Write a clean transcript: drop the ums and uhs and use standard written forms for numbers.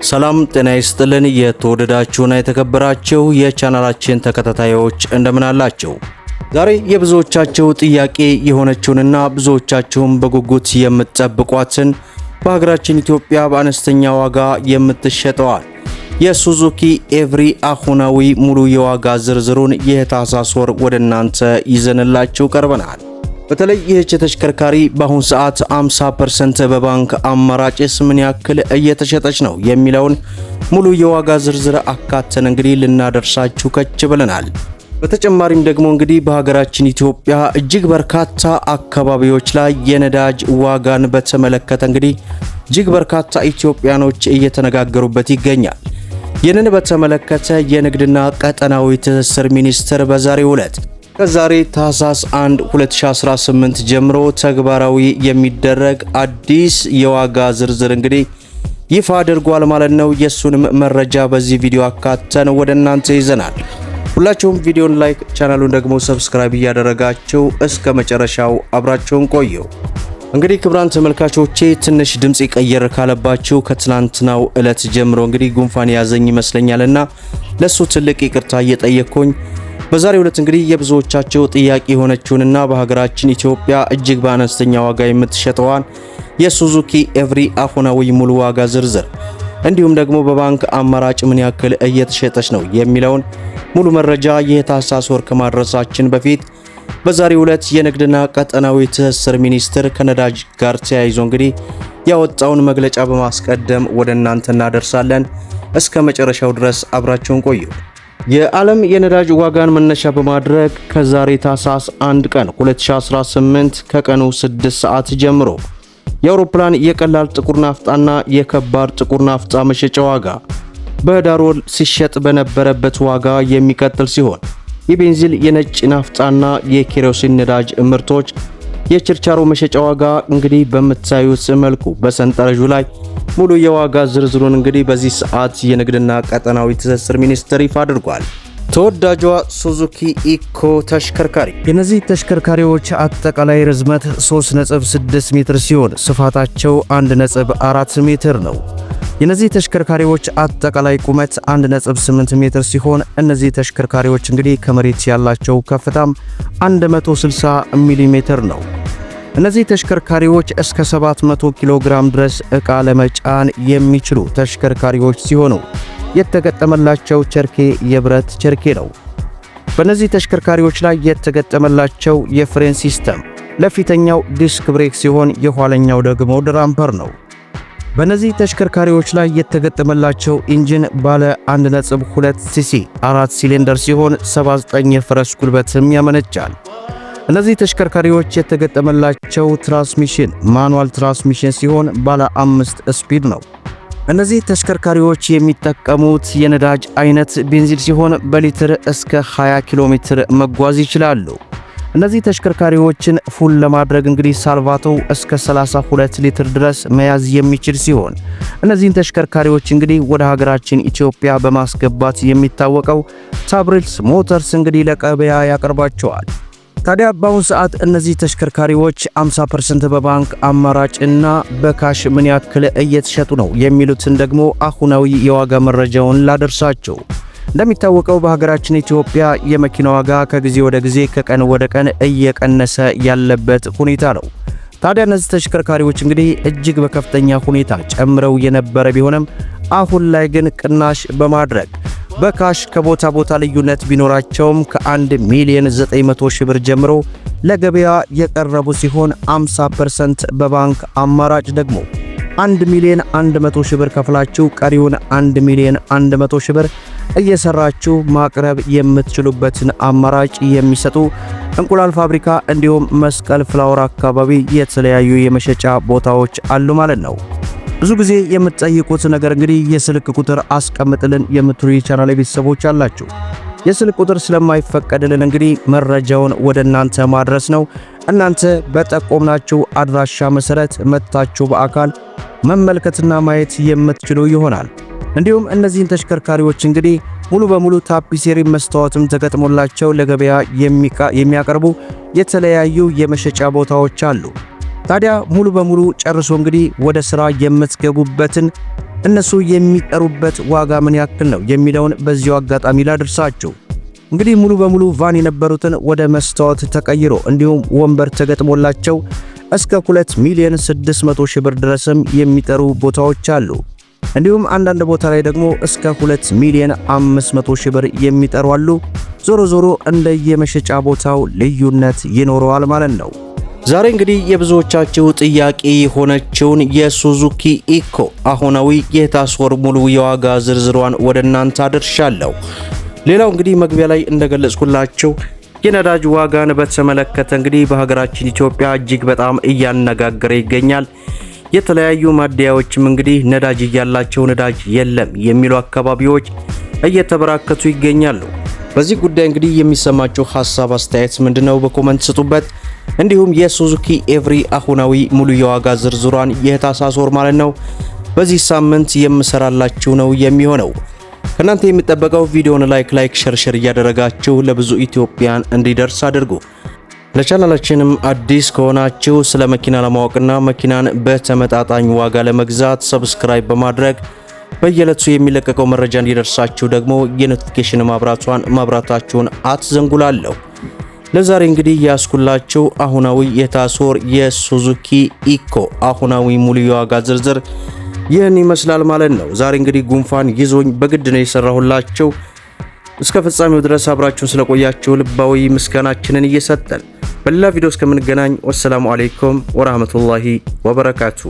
ሰላም ጤና ይስጥልን የተወደዳችሁና የተከበራችሁ የቻናላችን ተከታታዮች እንደምን አላችሁ? ዛሬ የብዙዎቻችሁ ጥያቄ የሆነችውንና ብዙዎቻችሁም በጉጉት የምትጠብቋትን በሀገራችን ኢትዮጵያ በአነስተኛ ዋጋ የምትሸጠዋል የሱዙኪ ኤቭሪ አሁናዊ ሙሉ የዋጋ ዝርዝሩን የታህሳስ ወር ወደ እናንተ ይዘንላችሁ ቀርበናል። በተለይ ይህች ተሽከርካሪ በአሁን ሰዓት 50% በባንክ አማራጭስ ምን ያክል እየተሸጠች ነው የሚለውን ሙሉ የዋጋ ዝርዝር አካተን እንግዲህ ልናደርሳችሁ ከች ብለናል። በተጨማሪም ደግሞ እንግዲህ በሀገራችን ኢትዮጵያ እጅግ በርካታ አካባቢዎች ላይ የነዳጅ ዋጋን በተመለከተ እንግዲህ እጅግ በርካታ ኢትዮጵያኖች እየተነጋገሩበት ይገኛል። ይህንን በተመለከተ የንግድና ቀጠናዊ ትስስር ሚኒስቴር በዛሬው ዕለት ከዛሬ ታህሳስ 1 2018 ጀምሮ ተግባራዊ የሚደረግ አዲስ የዋጋ ዝርዝር እንግዲህ ይፋ አድርጓል ማለት ነው። የሱንም መረጃ በዚህ ቪዲዮ አካተን ወደ እናንተ ይዘናል። ሁላችሁም ቪዲዮን ላይክ፣ ቻናሉን ደግሞ ሰብስክራይብ እያደረጋችሁ እስከ መጨረሻው አብራችሁን ቆዩ። እንግዲህ ክቡራን ተመልካቾቼ ትንሽ ድምጽ ይቀየር ካለባችሁ ከትላንትናው ዕለት ጀምሮ እንግዲህ ጉንፋን ያዘኝ ይመስለኛልና ለሱ ትልቅ ይቅርታ እየጠየቅኩኝ በዛሬው ዕለት እንግዲህ የብዙዎቻቸው ጥያቄ የሆነችውንና በሀገራችን ኢትዮጵያ እጅግ በአነስተኛ ዋጋ የምትሸጠዋን የሱዙኪ ኤቭሪ አሁናዊ ሙሉ ዋጋ ዝርዝር እንዲሁም ደግሞ በባንክ አማራጭ ምን ያክል እየተሸጠች ነው የሚለውን ሙሉ መረጃ የታህሳስ ወር ከማድረሳችን በፊት በዛሬው ዕለት የንግድና ቀጠናዊ ትስስር ሚኒስቴር ከነዳጅ ጋር ተያይዞ እንግዲህ ያወጣውን መግለጫ በማስቀደም ወደ እናንተ እናደርሳለን። እስከ መጨረሻው ድረስ አብራችሁን ቆዩ። የዓለም የነዳጅ ዋጋን መነሻ በማድረግ ከዛሬ ታህሳስ 1 ቀን 2018 ከቀኑ 6 ሰዓት ጀምሮ የአውሮፕላን የቀላል ጥቁር ናፍጣና የከባድ ጥቁር ናፍጣ መሸጫ ዋጋ በህዳር ወር ሲሸጥ በነበረበት ዋጋ የሚቀጥል ሲሆን የቤንዚን የነጭ ናፍጣና የኬሮሲን ነዳጅ ምርቶች የችርቻሮ መሸጫ ዋጋ እንግዲህ በምታዩት መልኩ በሰንጠረዡ ላይ ሙሉ የዋጋ ዝርዝሩን እንግዲህ በዚህ ሰዓት የንግድና ቀጠናዊ ትስስር ሚኒስቴር ይፋ አድርጓል። ተወዳጇ ሱዙኪ ኢኮ ተሽከርካሪ የነዚህ ተሽከርካሪዎች አጠቃላይ ርዝመት 3.6 ሜትር ሲሆን ስፋታቸው 1.4 ሜትር ነው። የነዚህ ተሽከርካሪዎች አጠቃላይ ቁመት 1.8 ሜትር ሲሆን እነዚህ ተሽከርካሪዎች እንግዲህ ከመሬት ያላቸው ከፍታም 160 ሚሊ ሜትር ነው። እነዚህ ተሽከርካሪዎች እስከ 700 ኪሎ ግራም ድረስ ዕቃ ለመጫን የሚችሉ ተሽከርካሪዎች ሲሆኑ የተገጠመላቸው ቸርኬ የብረት ቸርኬ ነው። በእነዚህ ተሽከርካሪዎች ላይ የተገጠመላቸው የፍሬን ሲስተም ለፊተኛው ዲስክ ብሬክ ሲሆን የኋለኛው ደግሞ ድራምፐር ነው። በእነዚህ ተሽከርካሪዎች ላይ የተገጠመላቸው ኢንጂን ባለ 1.2 ሲሲ 4 ሲሊንደር ሲሆን 79 የፈረስ ጉልበትም ያመነጫል። እነዚህ ተሽከርካሪዎች የተገጠመላቸው ትራንስሚሽን ማኑዋል ትራንስሚሽን ሲሆን ባለ 5 ስፒድ ነው። እነዚህ ተሽከርካሪዎች የሚጠቀሙት የነዳጅ አይነት ቤንዚን ሲሆን በሊትር እስከ 20 ኪሎ ሜትር መጓዝ ይችላሉ። እነዚህ ተሽከርካሪዎችን ፉል ለማድረግ እንግዲህ ሳልቫቶ እስከ 32 ሊትር ድረስ መያዝ የሚችል ሲሆን እነዚህን ተሽከርካሪዎች እንግዲህ ወደ ሀገራችን ኢትዮጵያ በማስገባት የሚታወቀው ታብሪልስ ሞተርስ እንግዲህ ለገበያ ያቀርባቸዋል። ታዲያ በአሁኑ ሰዓት እነዚህ ተሽከርካሪዎች 50% በባንክ አማራጭና በካሽ ምን ያክል እየተሸጡ ነው የሚሉትን ደግሞ አሁናዊ የዋጋ መረጃውን ላደርሳችሁ። እንደሚታወቀው በሀገራችን ኢትዮጵያ የመኪና ዋጋ ከጊዜ ወደ ጊዜ ከቀን ወደ ቀን እየቀነሰ ያለበት ሁኔታ ነው። ታዲያ እነዚህ ተሽከርካሪዎች እንግዲህ እጅግ በከፍተኛ ሁኔታ ጨምረው የነበረ ቢሆንም አሁን ላይ ግን ቅናሽ በማድረግ በካሽ ከቦታ ቦታ ልዩነት ቢኖራቸውም ከ1 ሚሊዮን 900 ሺህ ብር ጀምሮ ለገበያ የቀረቡ ሲሆን 50% በባንክ አማራጭ ደግሞ 1 ሚሊዮን 100 ሺህ ብር ከፍላችሁ ቀሪውን 1 ሚሊዮን 100 ሺህ ብር እየሰራችሁ ማቅረብ የምትችሉበትን አማራጭ የሚሰጡ እንቁላል ፋብሪካ እንዲሁም መስቀል ፍላወር አካባቢ የተለያዩ የመሸጫ ቦታዎች አሉ ማለት ነው። ብዙ ጊዜ የምትጠይቁት ነገር እንግዲህ የስልክ ቁጥር አስቀምጥልን የምትሉ ቻናል ቤተሰቦች አላችሁ። የስልክ ቁጥር ስለማይፈቀድልን እንግዲህ መረጃውን ወደ እናንተ ማድረስ ነው። እናንተ በጠቆምናችሁ አድራሻ መሰረት መጥታችሁ በአካል መመልከትና ማየት የምትችሉ ይሆናል። እንዲሁም እነዚህን ተሽከርካሪዎች እንግዲህ ሙሉ በሙሉ ታፒሴሪ መስታወትም ተገጥሞላቸው ለገበያ የሚያቀርቡ የተለያዩ የመሸጫ ቦታዎች አሉ። ታዲያ ሙሉ በሙሉ ጨርሶ እንግዲህ ወደ ስራ የምትገቡበትን እነሱ የሚጠሩበት ዋጋ ምን ያክል ነው የሚለውን በዚሁ አጋጣሚ ላድርሳችሁ። እንግዲህ ሙሉ በሙሉ ቫን የነበሩትን ወደ መስታወት ተቀይሮ እንዲሁም ወንበር ተገጥሞላቸው እስከ 2,600,000 ብር ድረስም የሚጠሩ ቦታዎች አሉ። እንዲሁም አንዳንድ ቦታ ላይ ደግሞ እስከ 2,500,000 ብር የሚጠሩ አሉ። ዞሮ ዞሮ እንደየመሸጫ ቦታው ልዩነት ይኖረዋል ማለት ነው። ዛሬ እንግዲህ የብዙዎቻችሁ ጥያቄ የሆነችውን የሱዙኪ ኢኮ አሁናዊ የታህሳስ ወር ሙሉ የዋጋ ዝርዝሯን ወደ እናንተ አድርሻለሁ። ሌላው እንግዲህ መግቢያ ላይ እንደገለጽኩላችሁ የነዳጅ ዋጋን በተመለከተ እንግዲህ በሀገራችን ኢትዮጵያ እጅግ በጣም እያነጋገረ ይገኛል። የተለያዩ ማደያዎችም እንግዲህ ነዳጅ እያላቸው ነዳጅ የለም የሚሉ አካባቢዎች እየተበራከቱ ይገኛሉ። በዚህ ጉዳይ እንግዲህ የሚሰማችሁ ሐሳብ አስተያየት ምንድነው? በኮሜንት ስጡበት። እንዲሁም የሱዙኪ ኤቭሪ አሁናዊ ሙሉ የዋጋ ዝርዝሯን የታህሳስ ወር ማለት ነው በዚህ ሳምንት የምሰራላችሁ ነው የሚሆነው። ከናንተ የሚጠበቀው ቪዲዮውን ላይክ ሸር እያደረጋችሁ ለብዙ ኢትዮጵያን እንዲደርስ አድርጉ። ለቻናላችንም አዲስ ከሆናችሁ ስለ መኪና ለማወቅና መኪናን በተመጣጣኝ ዋጋ ለመግዛት ሰብስክራይብ በማድረግ በየዕለቱ የሚለቀቀው መረጃ እንዲደርሳችሁ ደግሞ የኖቲፊኬሽን ማብራታችሁን አትዘንጉላለሁ። ለዛሬ እንግዲህ ያስኩላችሁ አሁናዊ የታህሳስ ወር የሱዙኪ ኢኮ አሁናዊ ሙሉ የዋጋ ዝርዝር ይህን ይመስላል ማለት ነው። ዛሬ እንግዲህ ጉንፋን ይዞኝ በግድ ነው የሰራሁላችሁ። እስከ ፍጻሜው ድረስ አብራችሁን ስለቆያችሁ ልባዊ ምስጋናችንን እየሰጠን በሌላ ቪዲዮ እስከምንገናኝ ወሰላሙ አለይኩም ወራህመቱላሂ ወበረካቱ።